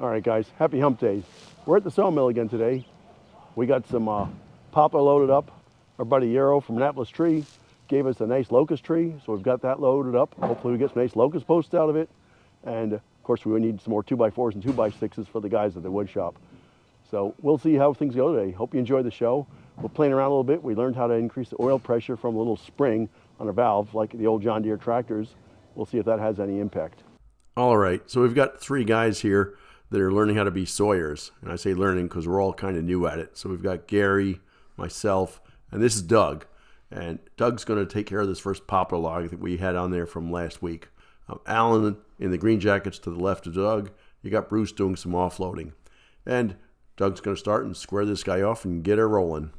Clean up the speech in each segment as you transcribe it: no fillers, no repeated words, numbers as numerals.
All right, guys, happy hump day. We're at the sawmill again today. We got some poplar loaded up. Our buddy Euro from Annapolis tree gave us a nice locust tree, so we've got that loaded up. Hopefully we get some nice locust posts out of it. And of course we need some more 2x4s and 2x6s for the guys at the wood shop. So we'll see how things go today. Hope you enjoyed the show. We're playing around a little bit. We learned how to increase the oil pressure from a little spring on a valve like the old John Deere tractors. We'll see if that has any impact. All right, so we've got three guys here that are learning how to be sawyers. And I say learning because we're all kind of new at it. So we've got Gary, myself, and this is Doug. And Doug's going to take care of this first poplar log that we had on there from last week. Alan in the green jackets to the left of Doug. You got Bruce doing some offloading. And Doug's going to start and square this guy off and get her rolling.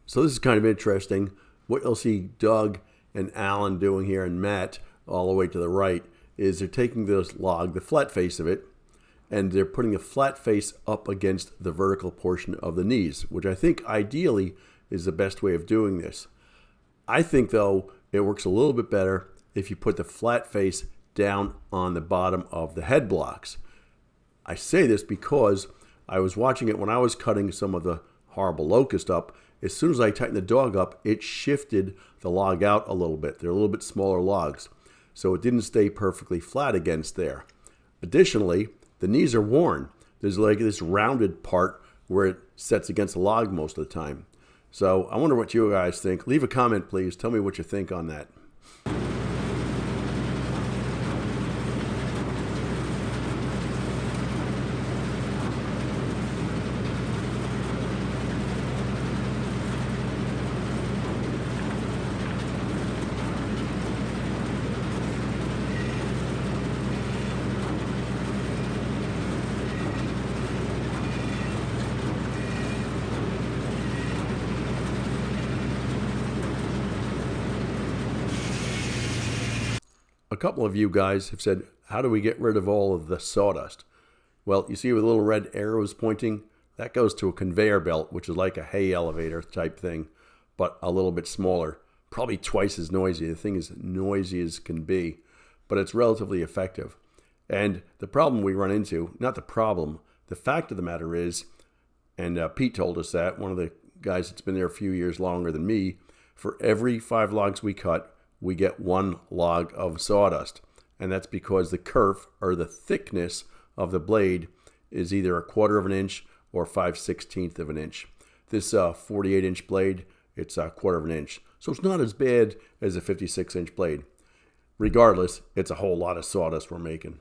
So this is kind of interesting. What you'll see Doug and Alan doing here, and Matt all the way to the right, is they're taking this log, the flat face of it, and they're putting a flat face up against the vertical portion of the knees, which I think ideally is the best way of doing this. I think, though, it works a little bit better if you put the flat face down on the bottom of the head blocks. I say this because I was watching it when I was cutting some of the horrible locust up. As soon as I tightened the dog up, it shifted the log out a little bit. They're a little bit smaller logs, so it didn't stay perfectly flat against there. Additionally, the knees are worn. There's like this rounded part where it sets against the log most of the time. So I wonder what you guys think. Leave a comment, please. Tell me what you think on that. A couple of you guys have said, how do we get rid of all of the sawdust? Well, you see with little red arrows pointing, that goes to a conveyor belt, which is like a hay elevator type thing, but a little bit smaller, probably twice as noisy. The thing is noisy as can be, but it's relatively effective. And the problem we run into, not the problem, the fact of the matter is, and Pete told us that, one of the guys that's been there a few years longer than me, for every 5 logs we cut, we get 1 log of sawdust. And that's because the kerf, or the thickness of the blade, is either 1/4 of an inch or 5/16 of an inch. This 48-inch blade, it's 1/4 of an inch. So it's not as bad as a 56-inch blade. Regardless, it's a whole lot of sawdust we're making.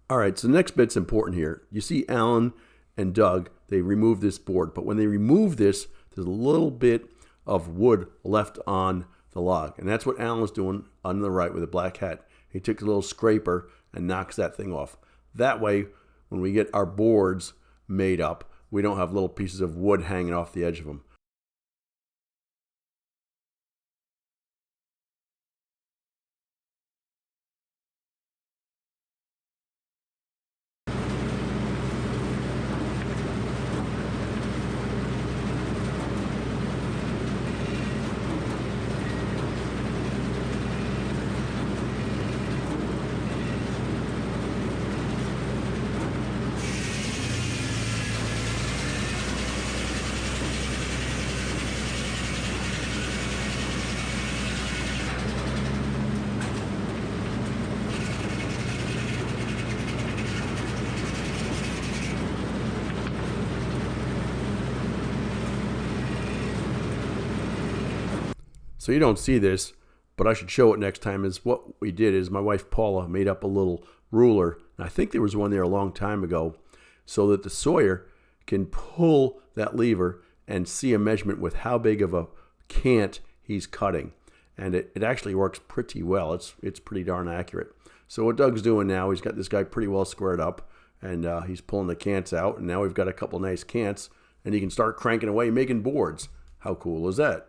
All right, so the next bit's important here. You see Alan and Doug they remove this board. But when they remove this, there's a little bit of wood left on the log. And that's what Alan was doing on the right with a black hat. He took a little scraper and knocks that thing off. That way, when we get our boards made up, we don't have little pieces of wood hanging off the edge of them. So you don't see this, but I should show it next time. Is what we did is my wife Paula made up a little ruler, and I think there was one there a long time ago, so that the sawyer can pull that lever and see a measurement with how big of a cant he's cutting. And it actually works pretty well. It's pretty darn accurate. So what Doug's doing now, he's got this guy pretty well squared up, and he's pulling the cants out, and now we've got a couple nice cants, and he can start cranking away making boards. How cool is that?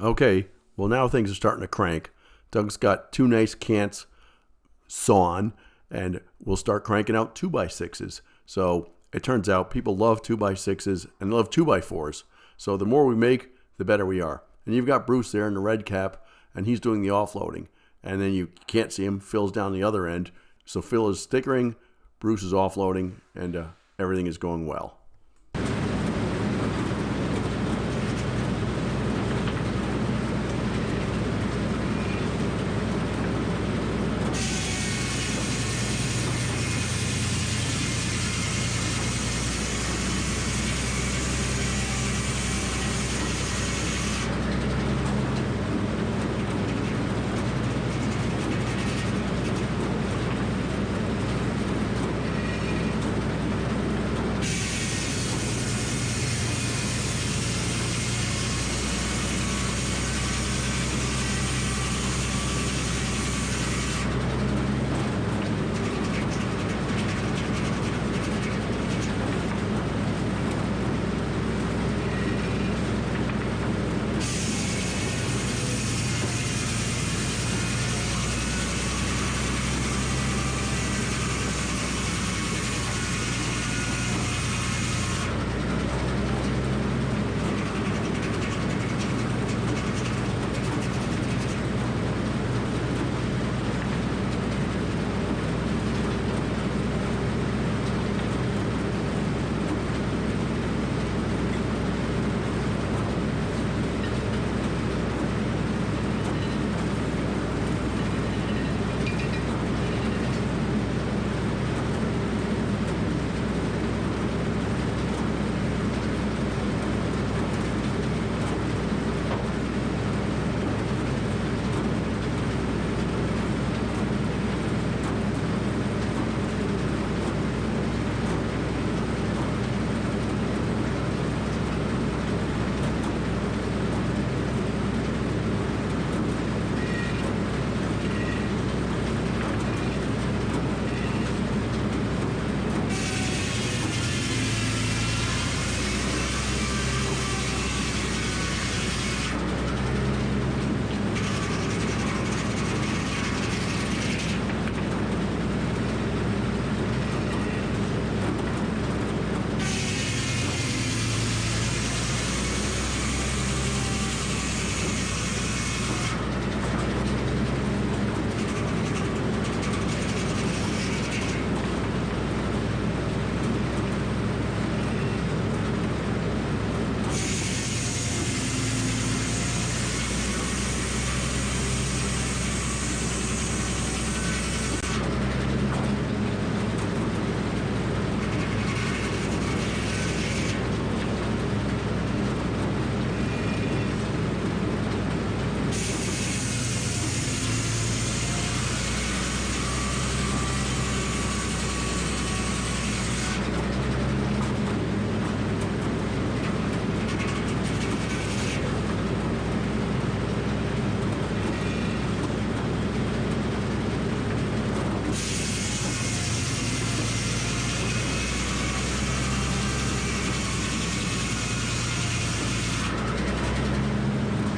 Okay, well now things are starting to crank. Doug's got two nice cants sawn, and we'll start cranking out 2x6s. So it turns out people love 2x6s and love 2x4s. So the more we make, the better we are. And you've got Bruce there in the red cap, and he's doing the offloading. And then you can't see him. Phil's down the other end. So Phil is stickering, Bruce is offloading, and everything is going well.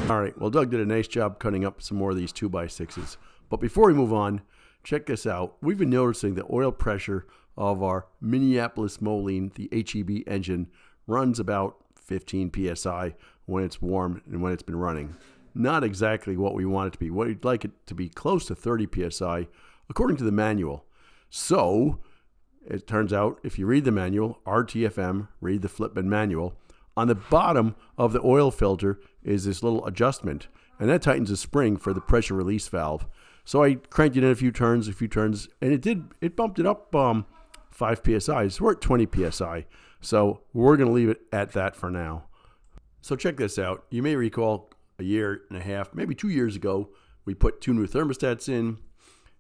All right, well, Doug did a nice job cutting up some more of these 2x6s. But before we move on, check this out. We've been noticing the oil pressure of our Minneapolis Moline, the HEB engine, runs about 15 psi when it's warm and when it's been running. Not exactly what we want it to be. We'd like it to be close to 30 psi according to the manual. So it turns out if you read the manual, RTFM, read the Flipman manual, on the bottom of the oil filter is this little adjustment, and that tightens the spring for the pressure release valve. So I cranked it in a few turns, and it bumped it up 5 psi. So we're at 20 psi. So we're going to leave it at that for now. So check this out. You may recall a year and a half, maybe 2 years ago, we put 2 new thermostats in.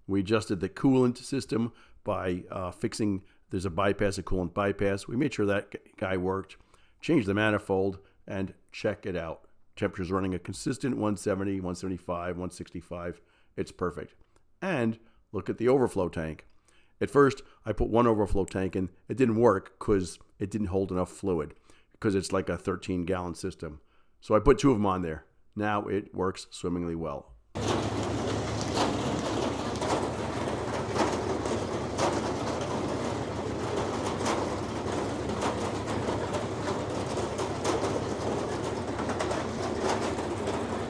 We adjusted the coolant system by fixing, there's a bypass, a coolant bypass. We made sure that guy worked, changed the manifold, and check it out. Temperature's running a consistent 170, 175, 165. It's perfect. And look at the overflow tank. At first, I put one overflow tank in. It didn't work because it didn't hold enough fluid because it's like a 13-gallon system. So I put 2 of them on there. Now it works swimmingly well.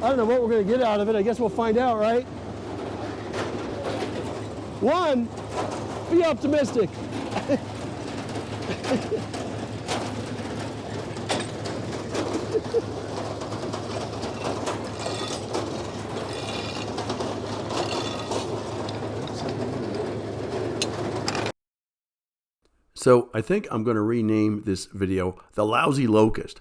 I don't know what we're going to get out of it. I guess we'll find out, right? 1, be optimistic. So I think I'm going to rename this video The Lousy Locust.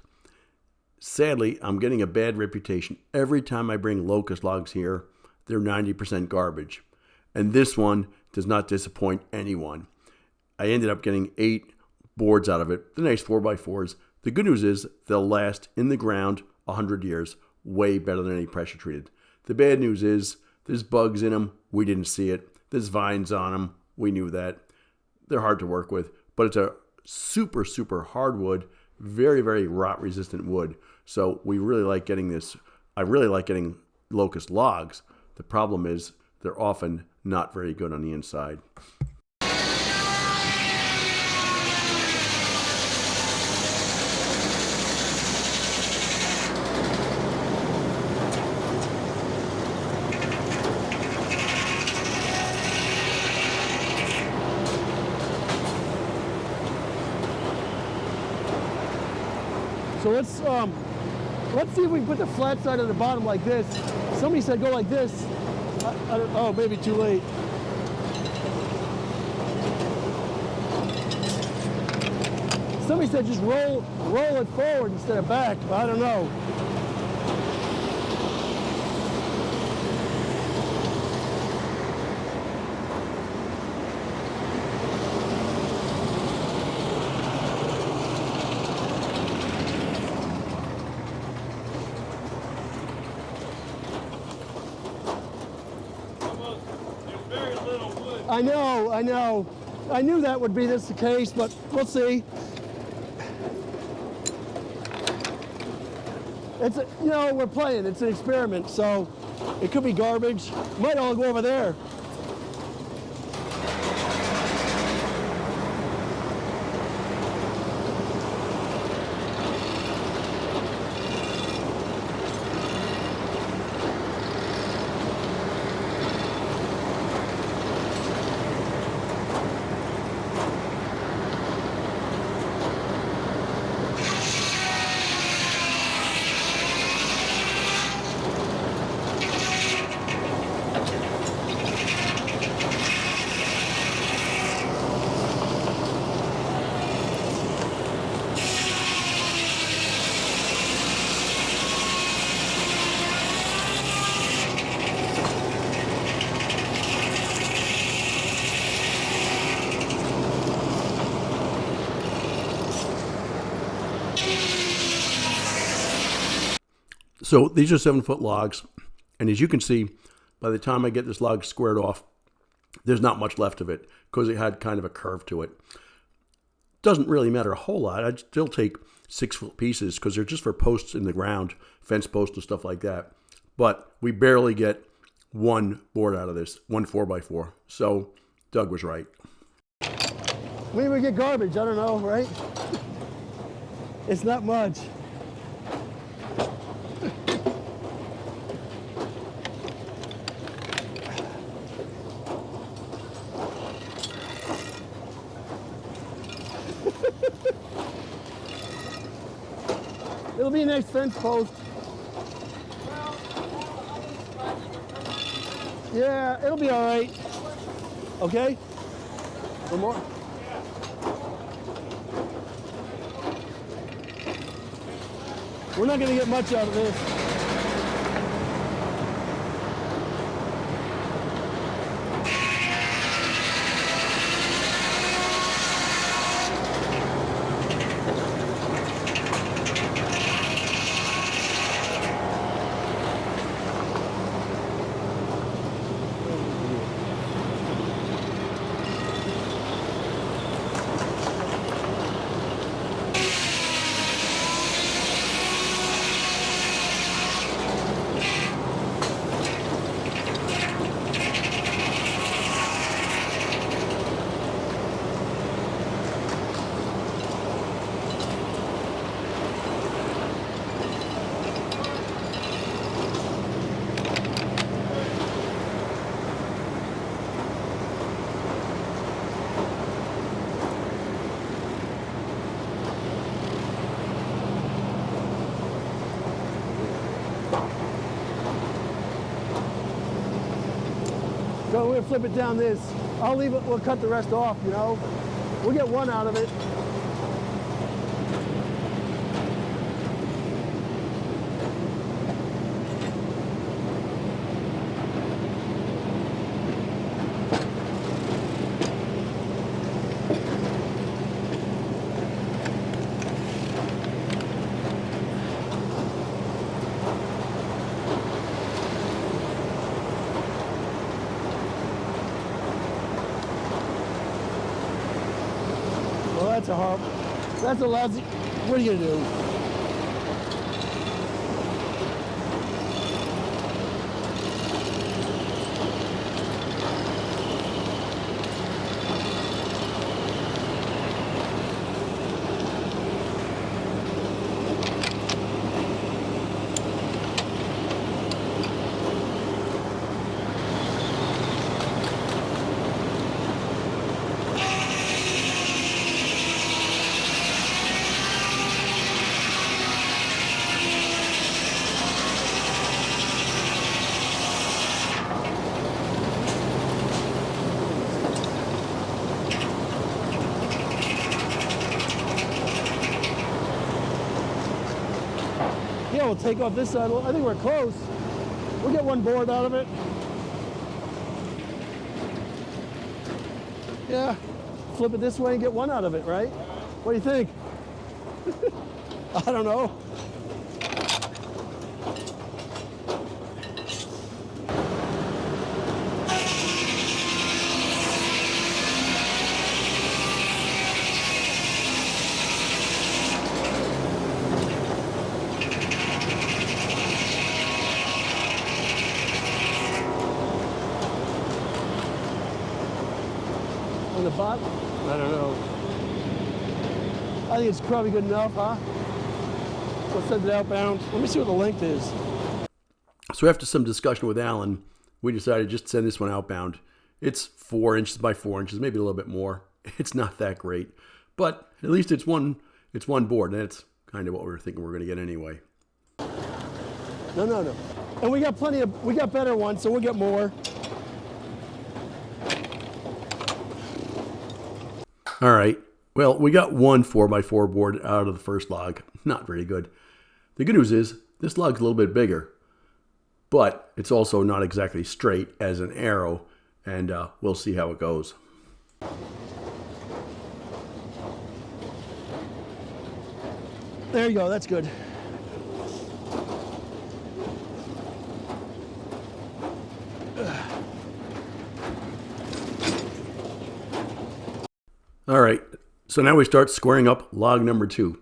Sadly, I'm getting a bad reputation. Every time I bring locust logs here, they're 90% garbage. And this one does not disappoint anyone. I ended up getting 8 boards out of it. The nice 4x4s. The good news is they'll last in the ground 100 years, way better than any pressure treated. The bad news is there's bugs in them. We didn't see it. There's vines on them. We knew that. They're hard to work with, but it's a super, super hardwood, very, very rot resistant wood. So we really like getting this. I really like getting locust logs. The problem is they're often not very good on the inside. So let's see if we can put the flat side on the bottom like this. Somebody said go like this. I don't, oh, maybe too late. Somebody said just roll it forward instead of back. I don't know. I know. I knew that would be the case, but we'll see. It's we're playing. It's an experiment, so it could be garbage. Might all go over there. So these are 7-foot logs, and as you can see, by the time I get this log squared off, there's not much left of it because it had kind of a curve to it. Doesn't really matter a whole lot. I'd still take 6-foot pieces because they're just for posts in the ground, fence posts and stuff like that. But we barely get one board out of this, one 4x4. So Doug was right. Maybe we get garbage, I don't know, right? It's not much. It'll be a nice fence post. Yeah, it'll be all right. Okay? One more. We're not going to get much out of this. So we'll flip it down this. I'll leave it, we'll cut the rest off, you know. We'll get one out of it. That's a harp. That's a lousy. What are you gonna do? Yeah, we'll take off this side. I think we're close. We'll get one board out of it. Yeah, flip it this way and get one out of it, right? What do you think? I don't know. On the bottom? I don't know. I think it's probably good enough, huh? Let's send it outbound. Let me see what the length is. So after some discussion with Alan, we decided just to send this one outbound. It's 4 inches by 4 inches, maybe a little bit more. It's not that great, but at least it's one board, and that's kind of what we were thinking we were going to get anyway. No. And we got better ones, so we'll get more. All right. Well, we got one 4x4 board out of the first log. Not very good. The good news is this log's a little bit bigger, but it's also not exactly straight as an arrow, and we'll see how it goes. There you go. That's good. All right, so now we start squaring up log number 2.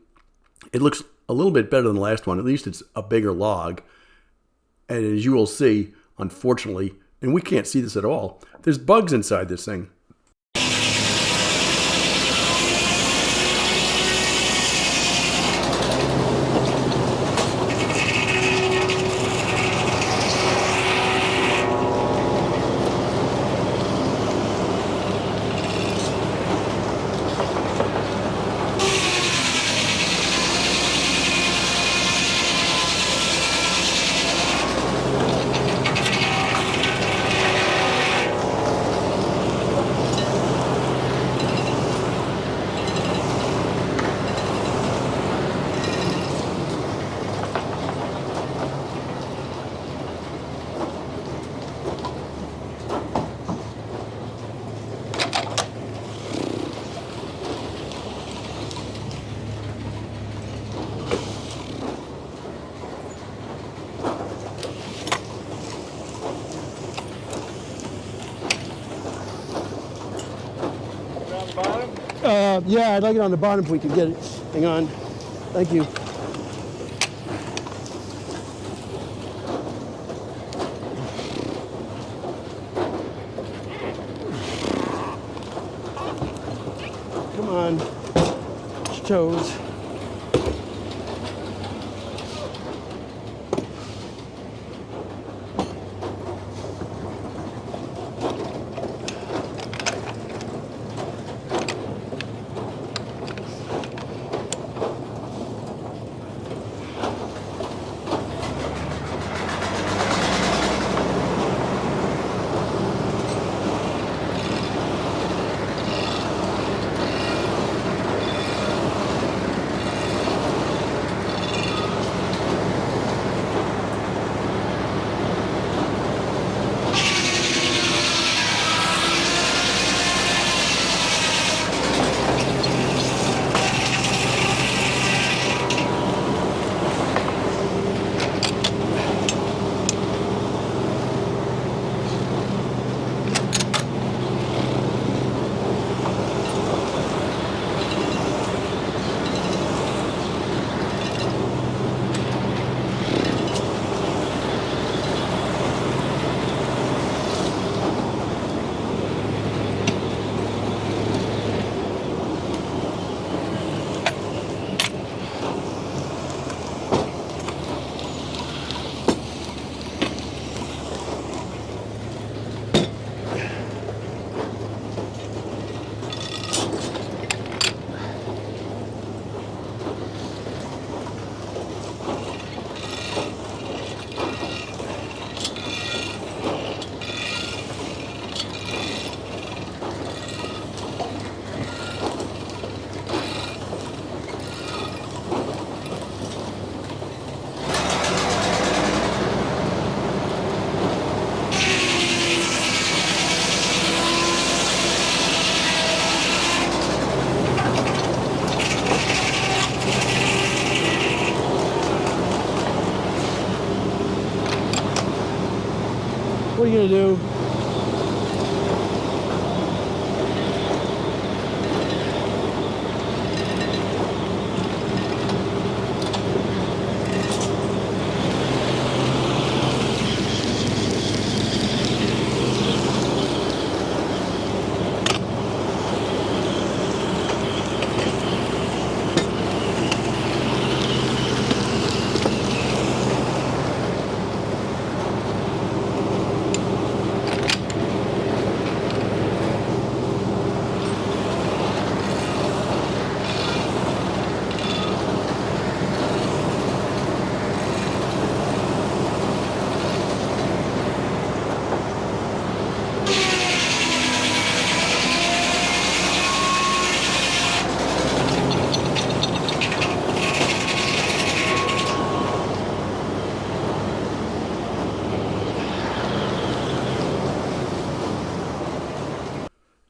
It looks a little bit better than the last one. At least it's a bigger log. And as you will see, unfortunately, and we can't see this at all, there's bugs inside this thing. Yeah, I'd like it on the bottom if we could get it. Hang on. Thank you. Come on. Toes. What are you gonna do?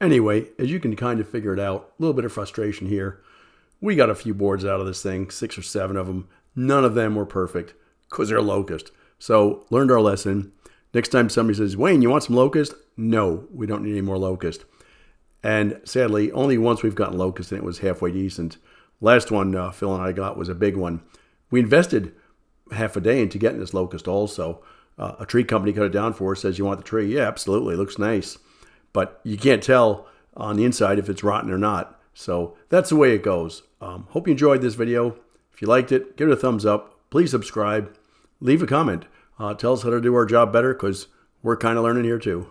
Anyway, as you can kind of figure it out, a little bit of frustration here. We got a few boards out of this thing, 6 or 7 of them. None of them were perfect because they're locust. So learned our lesson. Next time somebody says, Wayne, you want some locust? No, we don't need any more locust. And sadly, only once we've gotten locust and it was halfway decent. Last one Phil and I got was a big one. We invested half a day into getting this locust also. A tree company cut it down for us, says, you want the tree? Yeah, absolutely. It looks nice. But you can't tell on the inside if it's rotten or not. So that's the way it goes. Hope you enjoyed this video. If you liked it, give it a thumbs up. Please subscribe. Leave a comment. Tell us how to do our job better, because we're kind of learning here too.